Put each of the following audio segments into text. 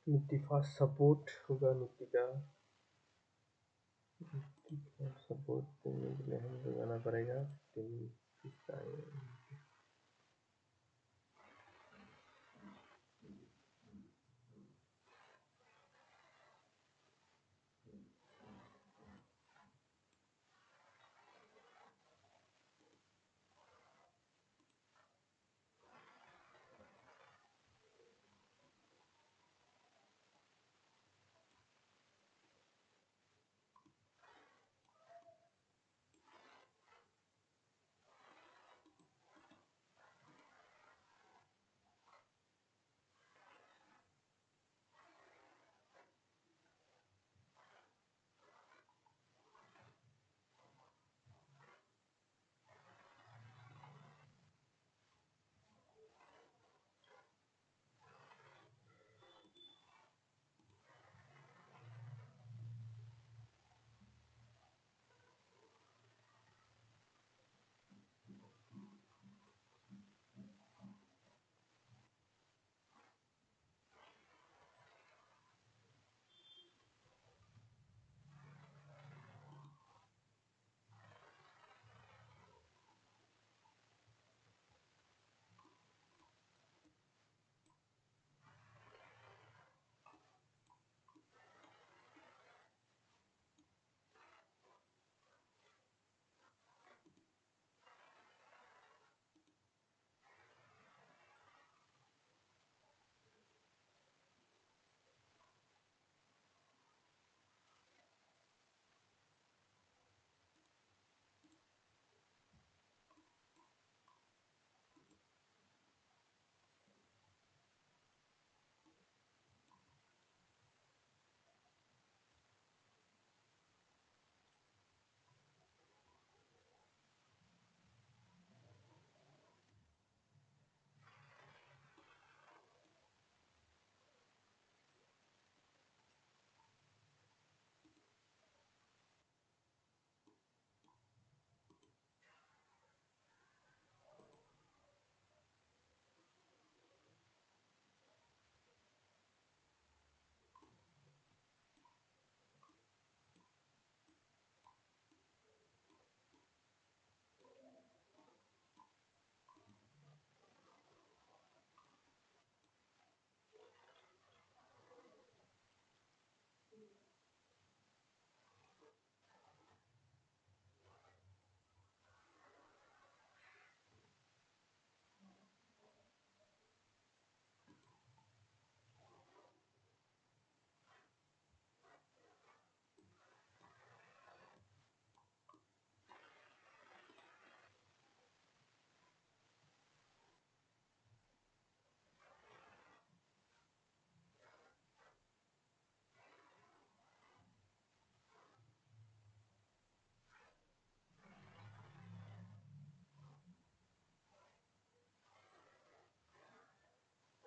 Nifty fast support होगा Nifty का। Support देने के लिए हमको जाना पड़ेगा 43,370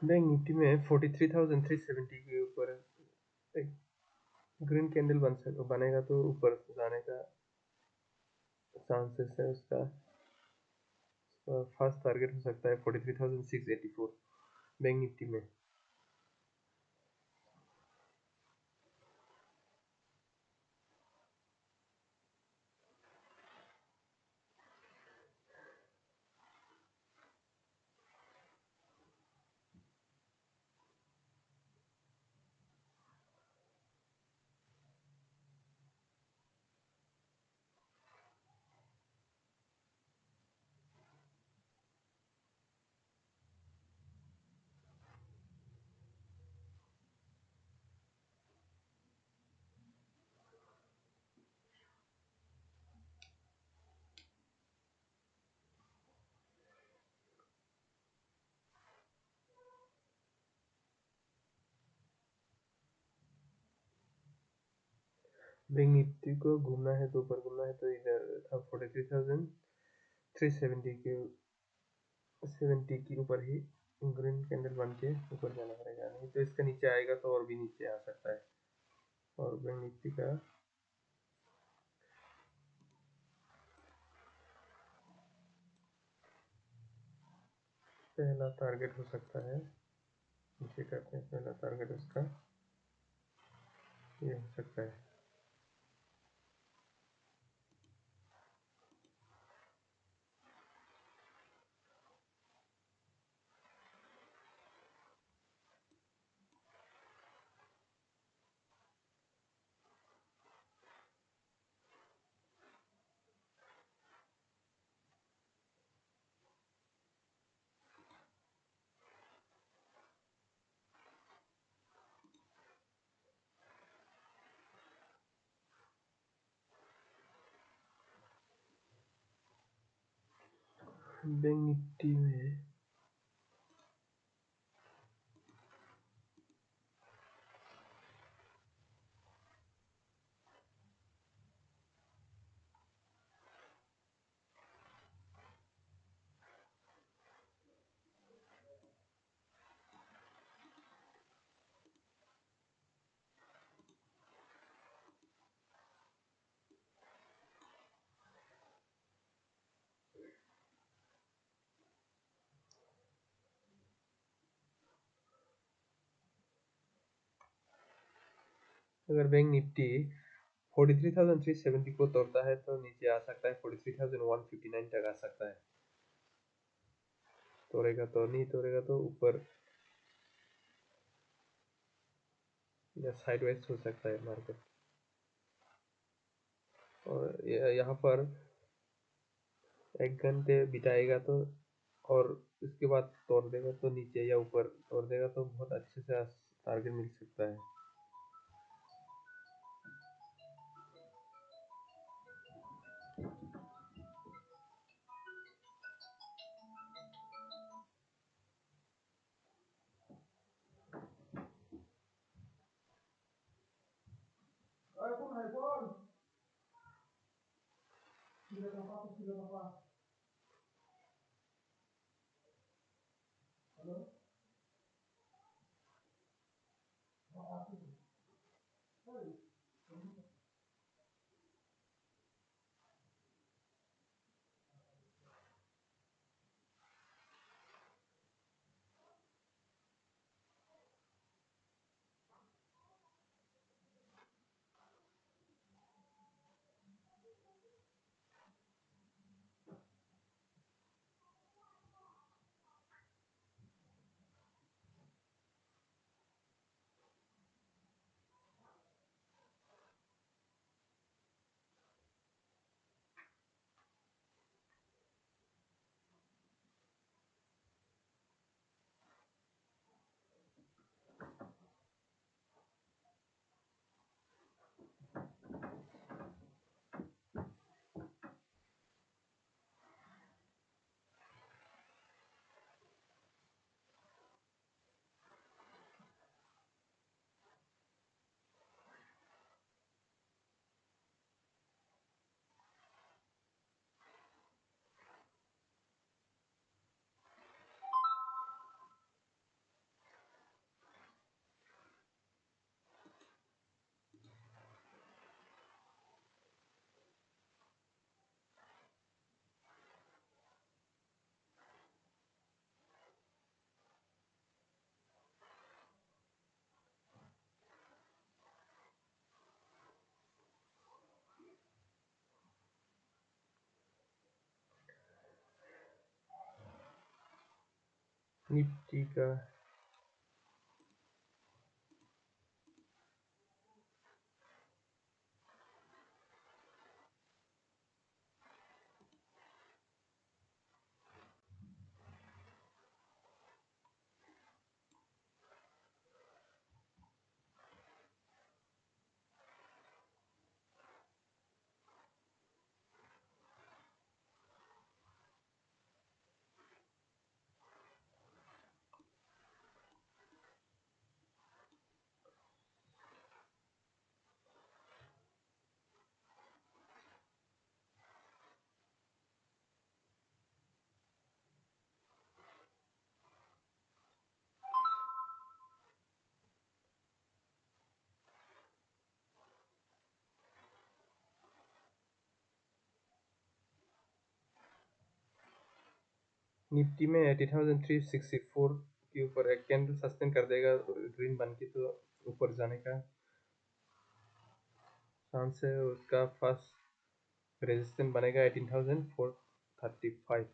बैंक निफ्टी में 43,370 के ऊपर एक ग्रीन कैंडल बनेगा तो ऊपर जाने का चांसेस है उसका। फर्स्ट टारगेट हो सकता है 43,684 बैंक निफ्टी में। बैंक निफ्टी को घूमना है तो ऊपर घूमना है तो इधर 43,370 के 70 के ऊपर ही ग्रीन कैंडल बन के ऊपर जाना पड़ेगा, नहीं तो इसका नीचे आएगा तो और भी नीचे आ सकता है। और बैंक निफ्टी का पहला टारगेट हो सकता है, नीचे करते हैं पहला जाएगा टारगेट उसका, ये हो सकता है। बैंक निफ्टी में अगर बैंक निफ्टी 43,370 को तोड़ता है तो नीचे आ सकता है, 43,159 तक आ सकता है। तोड़ेगा तो, नहीं तोड़ेगा तो ऊपर या साइडवाइज हो सकता है मार्केट। और यहाँ पर 1 घंटे बिताएगा तो, और इसके बाद तोड़ देगा तो नीचे या ऊपर तोड़ देगा तो बहुत अच्छे से टारगेट मिल सकता है। निफ्टी का निफ्टी में 80,364 के ऊपर एक कैंडल सस्टेन कर देगा ग्रीन बन के, तो ऊपर जाने का चांस है। उसका फर्स्ट रेजिस्टेंस बनेगा 18,435।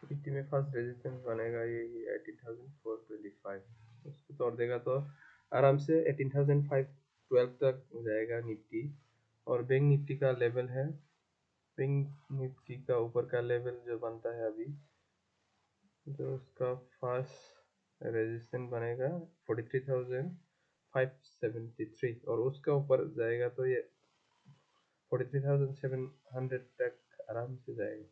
निफ्टी में फर्स्ट रेजिस्टेंस बनेगा ये 18,425। उसको तोड़ देगा तो आराम से 18,512 तक जाएगा निफ्टी। और बैंक निफ्टी का लेवल है, बैंक निफ्टी का ऊपर का लेवल जो बनता है अभी, जो उसका फर्स्ट रेजिस्टेंस बनेगा 43,573, और उसका ऊपर जाएगा तो ये 43,700 तक आराम से जाएगा।